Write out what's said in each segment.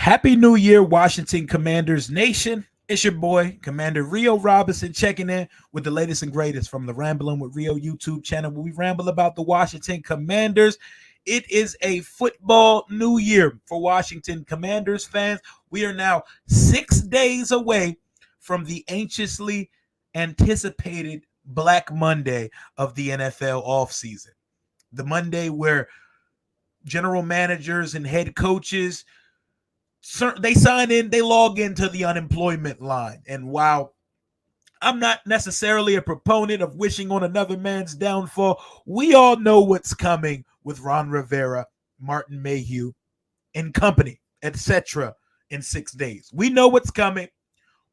Happy New Year, Washington Commanders Nation. It's your boy, Commander Rio Robinson, checking in with the latest and greatest from the Rambling with Rio YouTube channel, where we ramble about the Washington Commanders. It is a football new year for Washington Commanders fans. We are now 6 days away from the anxiously anticipated Black Monday of the NFL offseason. The Monday where general managers and head coaches they sign in, they log into the unemployment line. And while I'm not necessarily a proponent of wishing on another man's downfall, we all know what's coming with Ron Rivera, Martin Mayhew, and company, etc. in 6 days. We know what's coming.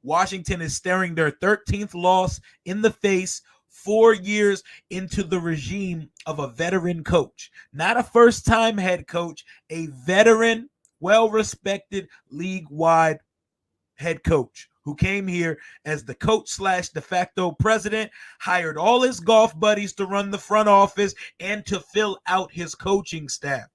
Washington is staring their 13th loss in the face 4 years into the regime of a veteran coach. Not a first-time head coach, a veteran, well-respected, league-wide head coach who came here as the coach slash de facto president, hired all his golf buddies to run the front office and to fill out his coaching staff.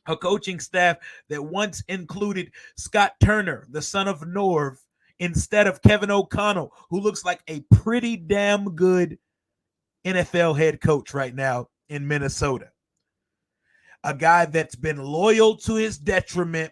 A coaching staff that once included Scott Turner, the son of Norv, instead of Kevin O'Connell, who looks like a pretty damn good NFL head coach right now in Minnesota. A guy that's been loyal to his detriment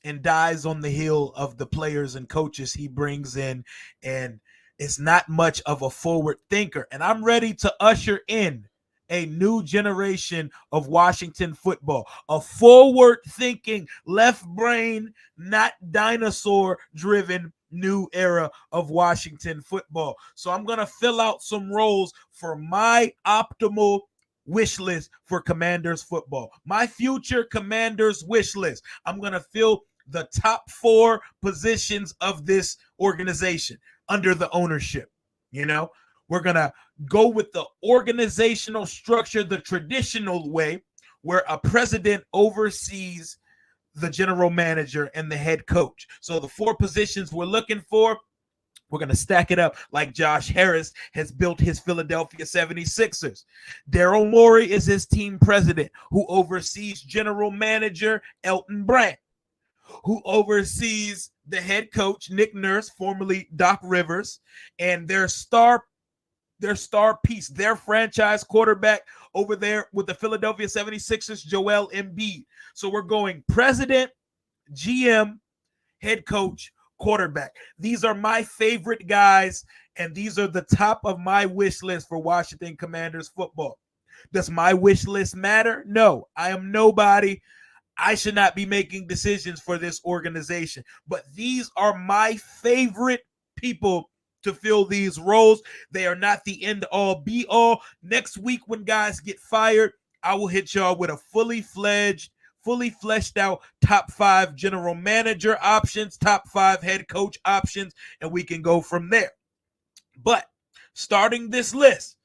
and dies on the heel of the players and coaches he brings in, and is not much of a forward thinker. And I'm ready to usher in a new generation of Washington football, a forward-thinking, left-brain, not dinosaur-driven new era of Washington football. So I'm going to fill out some roles for my optimal wish list for Commanders football. My future Commanders wish list. I'm going to fill the top 4 positions of this organization under the ownership. You know, we're going to go with the organizational structure the traditional way, where a president oversees the general manager and the head coach. So the 4 positions we're looking for, we're going to stack it up like Josh Harris has built his Philadelphia 76ers. Daryl Morey is his team president, who oversees general manager Elton Brand, who oversees the head coach Nick Nurse, formerly Doc Rivers, and their star piece, their franchise quarterback over there with the Philadelphia 76ers, Joel Embiid. So we're going president, GM, head coach, quarterback. These are my favorite guys, and these are the top of my wish list for Washington Commanders football. Does my wish list matter? No, I am nobody. I should not be making decisions for this organization, but these are my favorite people to fill these roles. They are not the end all be all. Next week, when guys get fired, I will hit y'all with a fully fleshed out top 5 general manager options, top 5 head coach options, and we can go from there. But starting this list,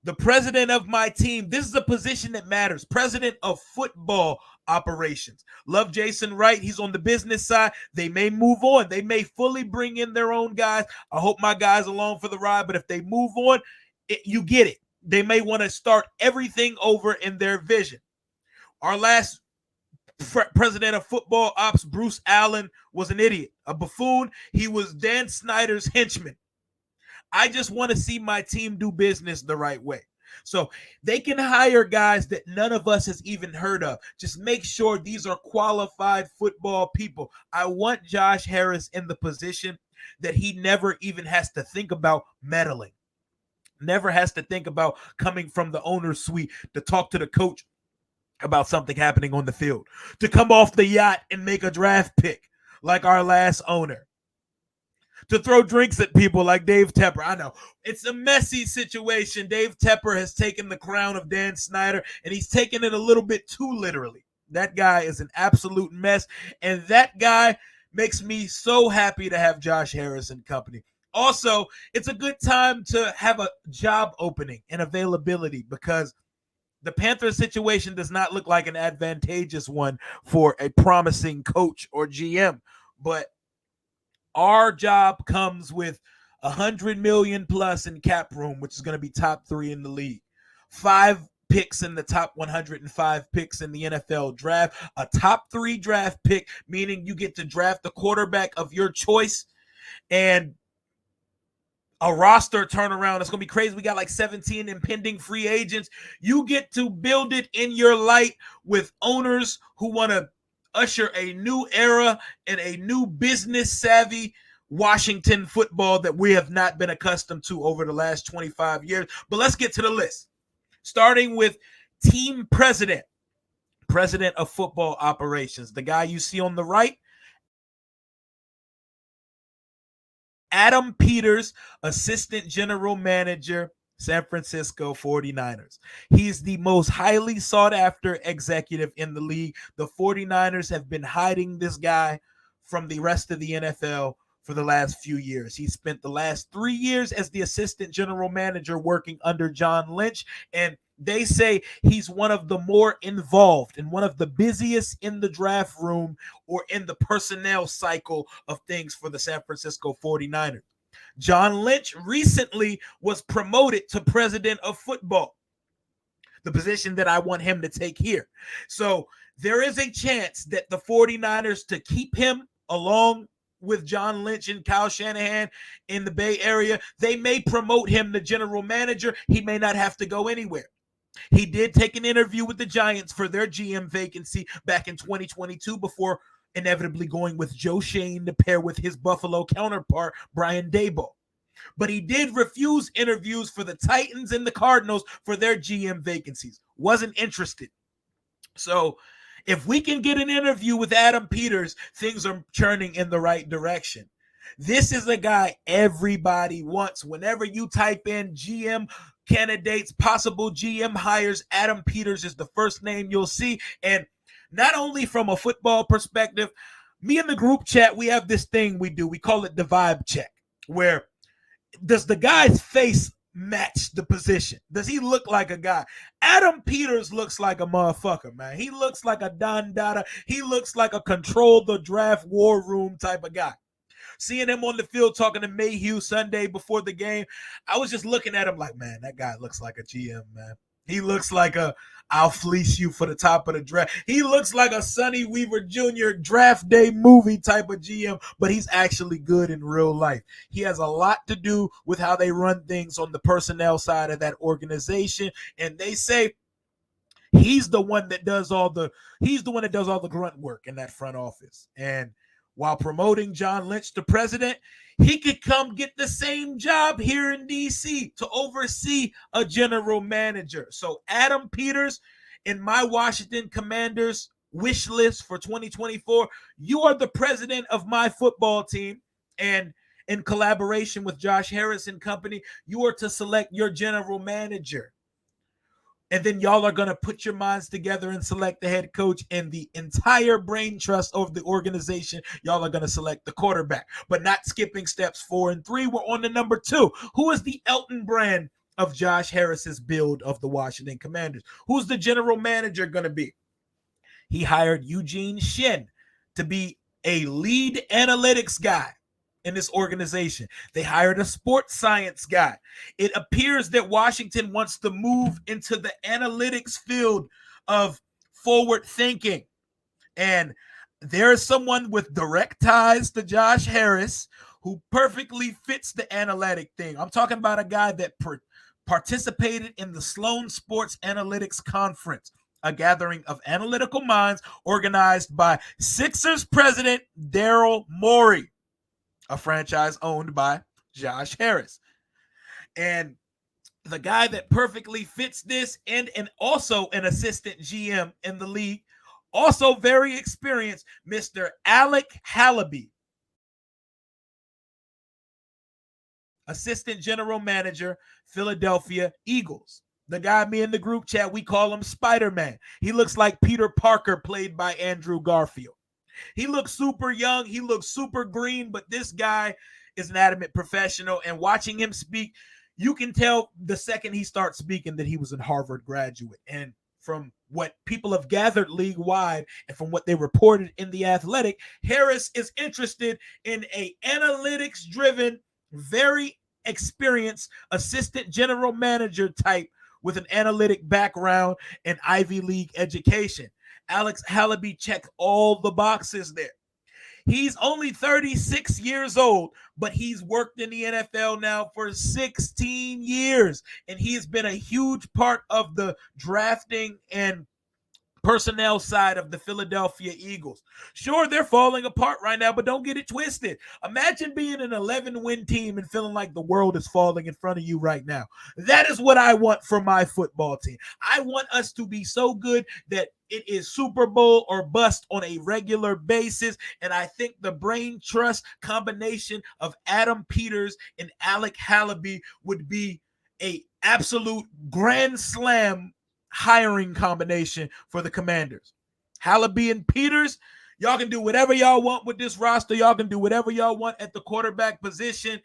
the president of my team, this is a position that matters. President of football operations. Love Jason Wright. He's on the business side. They may move on. They may fully bring in their own guys. I hope my guys along for the ride, but if they move on, you get it. They may want to start everything over in their vision. Our last president of football ops, Bruce Allen, was an idiot, a buffoon. He was Dan Snyder's henchman. I just want to see my team do business the right way. So they can hire guys that none of us has even heard of. Just make sure these are qualified football people. I want Josh Harris in the position that he never even has to think about meddling. Never has to think about coming from the owner's suite to talk to the coach about something happening on the field, to come off the yacht and make a draft pick like our last owner, to throw drinks at people like Dave Tepper. I know it's a messy situation. Dave Tepper has taken the crown of Dan Snyder, and he's taken it a little bit too literally. That guy is an absolute mess, and that guy makes me so happy to have Josh Harris and company. Also, it's a good time to have a job opening and availability, because the Panthers situation does not look like an advantageous one for a promising coach or GM, but our job comes with $100 million plus in cap room, which is going to be top 3 in the league. 5 picks in the top 105 picks in the NFL draft, a top 3 draft pick, meaning you get to draft the quarterback of your choice, and a roster turnaround. It's going to be crazy. We got like 17 impending free agents. You get to build it in your light with owners who want to usher a new era and a new business savvy Washington football that we have not been accustomed to over the last 25 years. But let's get to the list. Starting with team president of football operations, the guy you see on the right, Adam Peters, assistant general manager, San Francisco 49ers. He's the most highly sought after executive in the league. The 49ers have been hiding this guy from the rest of the NFL for the last few years. He spent the last 3 years as the assistant general manager working under John Lynch, and they say he's one of the more involved and one of the busiest in the draft room or in the personnel cycle of things for the San Francisco 49ers. John Lynch recently was promoted to president of football, the position that I want him to take here. So there is a chance that the 49ers, to keep him along with John Lynch and Kyle Shanahan in the Bay Area, they may promote him to general manager. He may not have to go anywhere. He did take an interview with the Giants for their GM vacancy back in 2022 before inevitably going with Joe Shane to pair with his Buffalo counterpart, Brian Daboll. But he did refuse interviews for the Titans and the Cardinals for their GM vacancies. Wasn't interested. So if we can get an interview with Adam Peters, things are churning in the right direction. This is a guy everybody wants. Whenever you type in GM candidates, possible GM hires, Adam Peters is the first name you'll see. And not only from a football perspective, me and the group chat, we have this thing we do. We call it the vibe check, where does the guy's face match the position? Does he look like a guy? Adam Peters looks like a motherfucker, man. He looks like a Don Dada. He looks like a control the draft war room type of guy. Seeing him on the field talking to Mayhew Sunday before the game, I was just looking at him like, man, that guy looks like a GM, man. He looks like a I'll fleece you for the top of the draft. He looks like a Sonny Weaver Jr. draft day movie type of GM, but he's actually good in real life. He has a lot to do with how they run things on the personnel side of that organization, and they say he's the one that does all the grunt work in that front office. And while promoting John Lynch to president, he could come get the same job here in D.C. to oversee a general manager. So Adam Peters, in my Washington Commanders wish list for 2024, you are the president of my football team. And in collaboration with Josh Harris and company, you are to select your general manager. And then y'all are going to put your minds together and select the head coach, and the entire brain trust of the organization. Y'all are going to select the quarterback, but not skipping steps 4 and 3. We're on to number 2. Who is the Elton Brand of Josh Harris's build of the Washington Commanders? Who's the general manager going to be? He hired Eugene Shin to be a lead analytics guy in this organization. They hired a sports science guy. It appears that Washington wants to move into the analytics field of forward thinking. And there is someone with direct ties to Josh Harris who perfectly fits the analytic thing. I'm talking about a guy that participated in the Sloan Sports Analytics Conference, a gathering of analytical minds organized by Sixers president Daryl Morey, a franchise owned by Josh Harris. And the guy that perfectly fits this, and also an assistant GM in the league, also very experienced, Mr. Alec Halaby, assistant general manager, Philadelphia Eagles. The guy me in the group chat, we call him Spider-Man. He looks like Peter Parker played by Andrew Garfield. He looks super young. He looks super green, but this guy is an adamant professional. And watching him speak, you can tell the second he starts speaking that he was a Harvard graduate. And from what people have gathered league-wide and from what they reported in The Athletic, Harris is interested in a analytics-driven, very experienced assistant general manager type with an analytic background and Ivy League education. Alex Halaby checked all the boxes there. He's only 36 years old, but he's worked in the NFL now for 16 years, and he has been a huge part of the drafting and personnel side of the Philadelphia Eagles. Sure, they're falling apart right now, but don't get it twisted. Imagine being an 11-win team and feeling like the world is falling in front of you right now. That is what I want for my football team. I want us to be so good that it is Super Bowl or bust on a regular basis. And I think the brain trust combination of Adam Peters and Alec Halaby would be a absolute grand slam hiring combination for the Commanders. Halaby and Peters, y'all can do whatever y'all want with this roster. Y'all can do whatever y'all want at the quarterback position.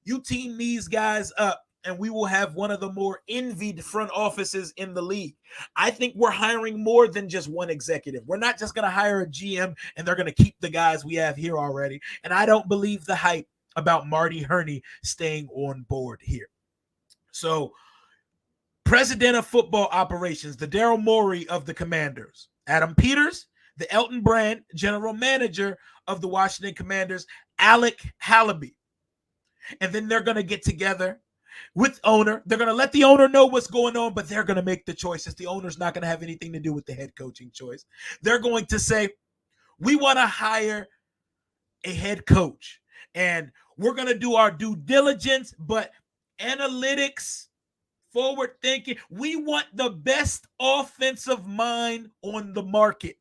You team these guys up, and we will have one of the more envied front offices in the league. I think we're hiring more than just one executive. We're not just going to hire a GM and they're going to keep the guys we have here already. And I don't believe the hype about Marty Herney staying on board here. So, President of Football Operations, the Daryl Morey of the Commanders. Adam Peters, the Elton Brand General Manager of the Washington Commanders, Alec Halaby. And then they're going to get together with owner. They're going to let the owner know what's going on, but they're going to make the choices. The owner's not going to have anything to do with the head coaching choice. They're going to say, we want to hire a head coach, and we're going to do our due diligence, but analytics, forward thinking. We want the best offensive mind on the market.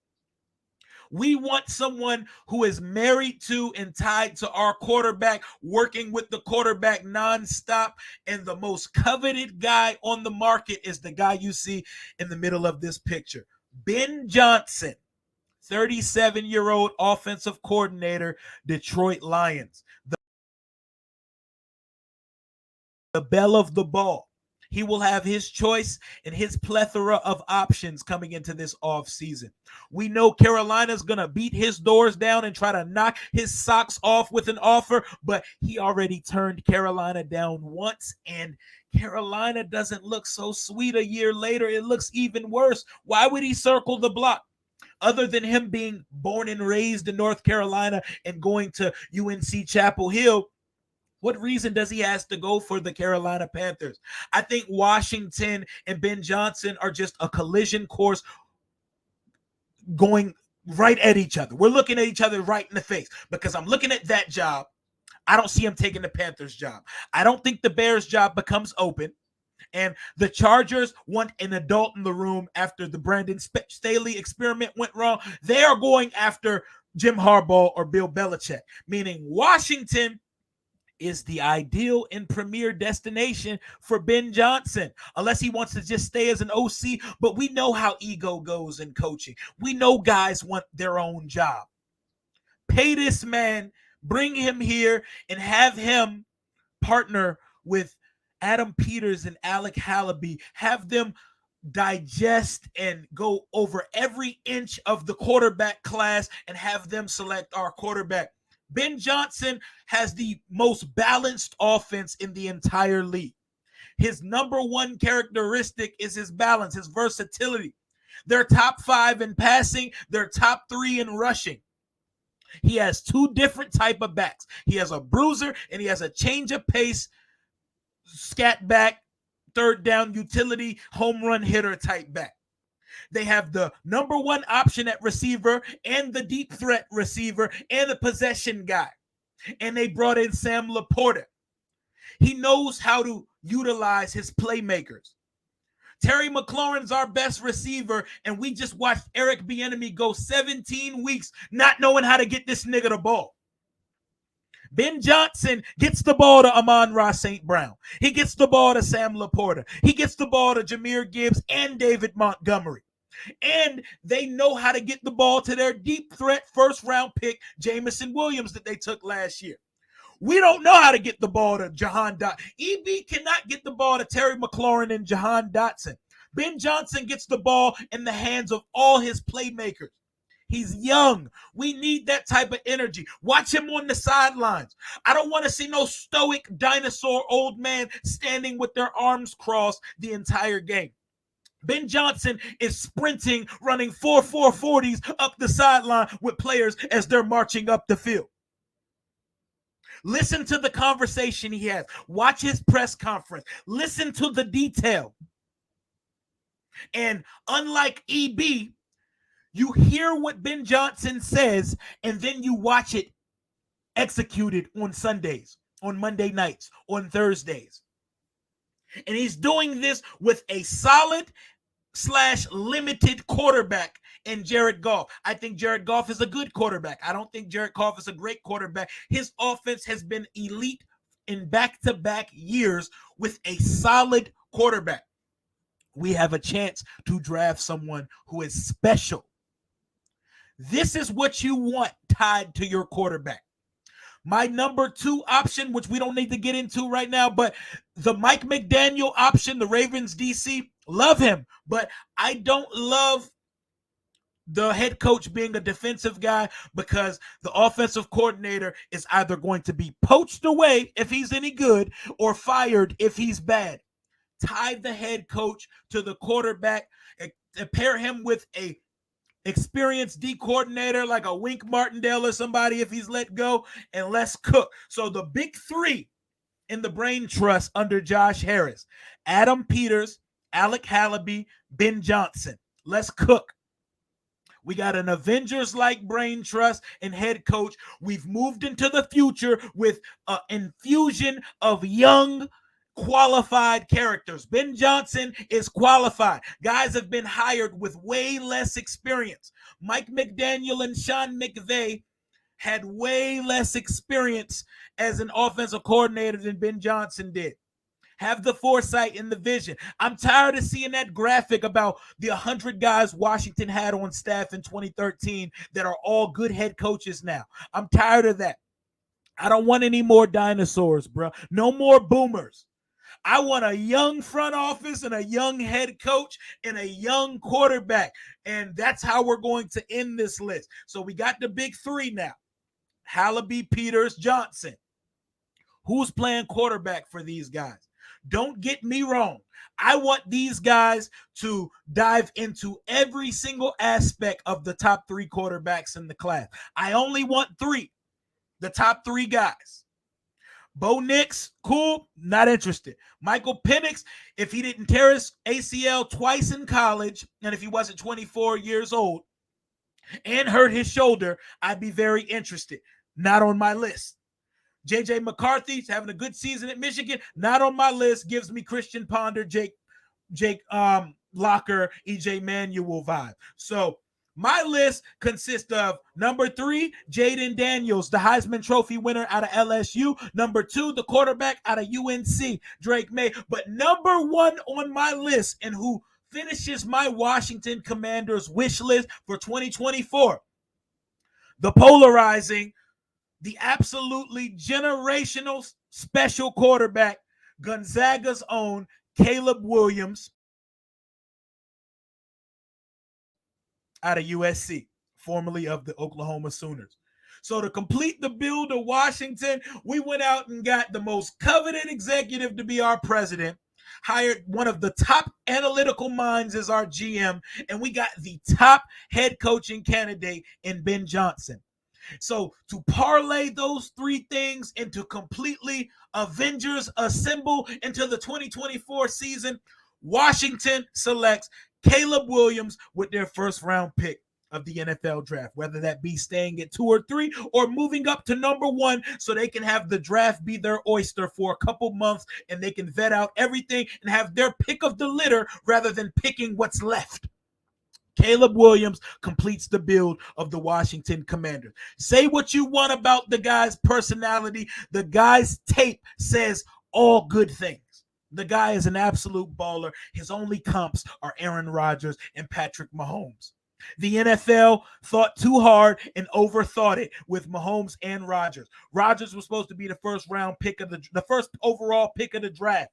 We want someone who is married to and tied to our quarterback, working with the quarterback nonstop. And the most coveted guy on the market is the guy you see in the middle of this picture. Ben Johnson, 37-year-old offensive coordinator, Detroit Lions. The belle of the ball. He will have his choice and his plethora of options coming into this offseason. We know Carolina's going to beat his doors down and try to knock his socks off with an offer, but he already turned Carolina down once, and Carolina doesn't look so sweet a year later. It looks even worse. Why would he circle the block? Other than him being born and raised in North Carolina and going to UNC Chapel Hill, what reason does he have to go for the Carolina Panthers? I think Washington and Ben Johnson are just a collision course going right at each other. We're looking at each other right in the face because I'm looking at that job. I don't see him taking the Panthers job. I don't think the Bears job becomes open. And the Chargers want an adult in the room after the Brandon Staley experiment went wrong. They are going after Jim Harbaugh or Bill Belichick, meaning Washington is the ideal and premier destination for Ben Johnson, unless he wants to just stay as an OC. But we know how ego goes in coaching. We know guys want their own job. Pay this man, bring him here, and have him partner with Adam Peters and Alec Halaby. Have them digest and go over every inch of the quarterback class and have them select our quarterback. Ben Johnson has the most balanced offense in the entire league. His number one characteristic is his balance, his versatility. They're top 5 in passing. They're top 3 in rushing. He has 2 different type of backs. He has a bruiser and he has a change of pace, scat back, third down utility, home run hitter type back. They have the number 1 option at receiver and the deep threat receiver and the possession guy. And they brought in Sam Laporta. He knows how to utilize his playmakers. Terry McLaurin's our best receiver, and we just watched Eric Bieniemy go 17 weeks not knowing how to get this nigga the ball. Ben Johnson gets the ball to Amon-Ra St. Brown. He gets the ball to Sam Laporta. He gets the ball to Jahmyr Gibbs and David Montgomery. And they know how to get the ball to their deep threat first-round pick, Jamison Williams, that they took last year. We don't know how to get the ball to Jahan Dotson. EB cannot get the ball to Terry McLaurin and Jahan Dotson. Ben Johnson gets the ball in the hands of all his playmakers. He's young. We need that type of energy. Watch him on the sidelines. I don't want to see no stoic dinosaur old man standing with their arms crossed the entire game. Ben Johnson is sprinting, running 4.40s up the sideline with players as they're marching up the field. Listen to the conversation he has. Watch his press conference. Listen to the detail. And unlike EB, you hear what Ben Johnson says, and then you watch it executed on Sundays, on Monday nights, on Thursdays. And he's doing this with a solid / limited quarterback in Jared Goff. I think Jared Goff is a good quarterback. I don't think Jared Goff is a great quarterback. His offense has been elite in back-to-back years with a solid quarterback. We have a chance to draft someone who is special. This is what you want tied to your quarterback. My number 2 option, which we don't need to get into right now, but the Mike McDaniel option, the Ravens DC, love him, but I don't love the head coach being a defensive guy because the offensive coordinator is either going to be poached away if he's any good or fired if he's bad. Tie the head coach to the quarterback and pair him with a experienced D coordinator like a Wink Martindale or somebody if he's let go, and let's cook. So the big 3 in the brain trust under Josh Harris: Adam Peters, Alec Hallaby, Ben Johnson. Let's cook. We got an Avengers-like brain trust and head coach. We've moved into the future with an infusion of young, qualified characters. Ben Johnson is qualified. Guys have been hired with way less experience. Mike McDaniel and Sean McVay had way less experience as an offensive coordinator than Ben Johnson did. Have the foresight and the vision. I'm tired of seeing that graphic about the 100 guys Washington had on staff in 2013 that are all good head coaches now. I'm tired of that. I don't want any more dinosaurs, bro. No more boomers. I want a young front office and a young head coach and a young quarterback. And that's how we're going to end this list. So we got the big 3 now: Hallaby, Peters, Johnson. Who's playing quarterback for these guys? Don't get me wrong. I want these guys to dive into every single aspect of the top 3 quarterbacks in the class. I only want 3, the top 3 guys. Bo Nix, cool, not interested. Michael Penix, if he didn't tear his ACL twice in college, and if he wasn't 24 years old and hurt his shoulder, I'd be very interested. Not on my list. J.J. McCarthy's having a good season at Michigan, not on my list. Gives me Christian Ponder, Jake Locker, E.J. Manuel vibe. So my list consists of number 3, Jaden Daniels, the Heisman Trophy winner out of LSU. Number 2, the quarterback out of UNC, Drake May. But number 1 on my list, and who finishes my Washington Commanders wish list for 2024, the polarizing, the absolutely generational special quarterback, Gonzaga's own Caleb Williams out of USC, formerly of the Oklahoma Sooners. So to complete the build of Washington, we went out and got the most coveted executive to be our president, hired one of the top analytical minds as our GM, and we got the top head coaching candidate in Ben Johnson. So to parlay those 3 things into completely Avengers assemble into the 2024 season, Washington selects Caleb Williams with their first round pick of the NFL draft, whether that be staying at 2 or 3 or moving up to number 1 so they can have the draft be their oyster for a couple months and they can vet out everything and have their pick of the litter rather than picking what's left. Caleb Williams completes the build of the Washington Commanders. Say what you want about the guy's personality. The guy's tape says all good things. The guy is an absolute baller. His only comps are Aaron Rodgers and Patrick Mahomes. The NFL thought too hard and overthought it with Mahomes and Rodgers. Rodgers was supposed to be the first round pick of the first overall pick of the draft.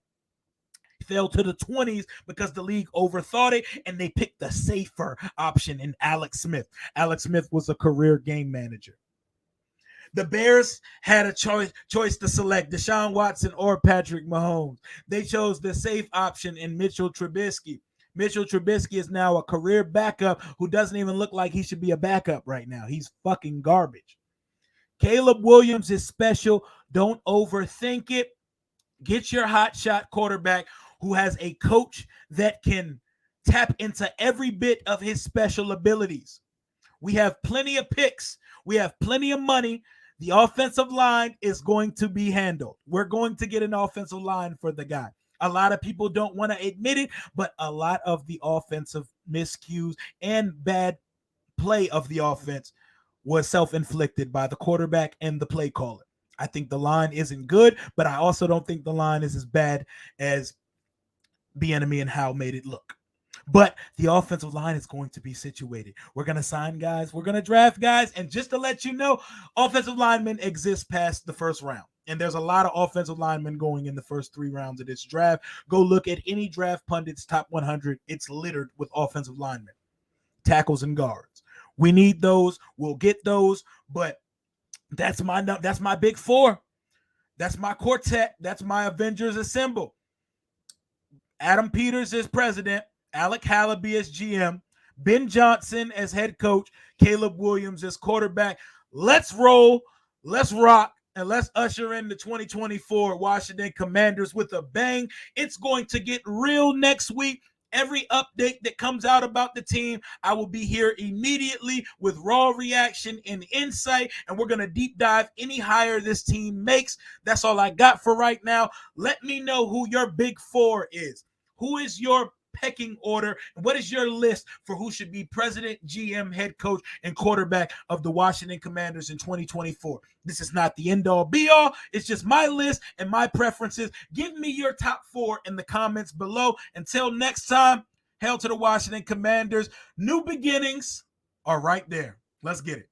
fell to the 20s because the league overthought it and they picked the safer option in Alex Smith. Alex Smith was a career game manager. The Bears had a choice to select Deshaun Watson or Patrick Mahomes. They chose the safe option in Mitchell Trubisky. Mitchell Trubisky is now a career backup who doesn't even look like he should be a backup right now. He's fucking garbage. Caleb Williams is special. Don't overthink it. Get your hotshot quarterback who has a coach that can tap into every bit of his special abilities. We have plenty of picks. We have plenty of money. The offensive line is going to be handled. We're going to get an offensive line for the guy. A lot of people don't want to admit it, but a lot of the offensive miscues and bad play of the offense was self-inflicted by the quarterback and the play caller. I think the line isn't good, but I also don't think the line is as bad as Bieniemy and Howe made it look. But the offensive line is going to be situated. We're going to sign guys. We're going to draft guys. And just to let you know, offensive linemen exist past the first round. And there's a lot of offensive linemen going in the first 3 rounds of this draft. Go look at any draft pundit's top 100. It's littered with offensive linemen, tackles, and guards. We need those. We'll get those. But that's my big 4. That's my quartet. That's my Avengers Assemble. Adam Peters is president. Alec Hallaby as GM, Ben Johnson as head coach, Caleb Williams as quarterback. Let's roll, let's rock, and let's usher in the 2024 Washington Commanders with a bang. It's going to get real next week. Every update that comes out about the team, I will be here immediately with raw reaction and insight, and we're going to deep dive any hire this team makes. That's all I got for right now. Let me know who your big 4 is. Who is your pecking order? What is your list for who should be president, GM, head coach, and quarterback of the Washington Commanders in 2024? This is not the end-all, be-all. It's just my list and my preferences. Give me your top 4 in the comments below. Until next time, hail to the Washington Commanders. New beginnings are right there. Let's get it.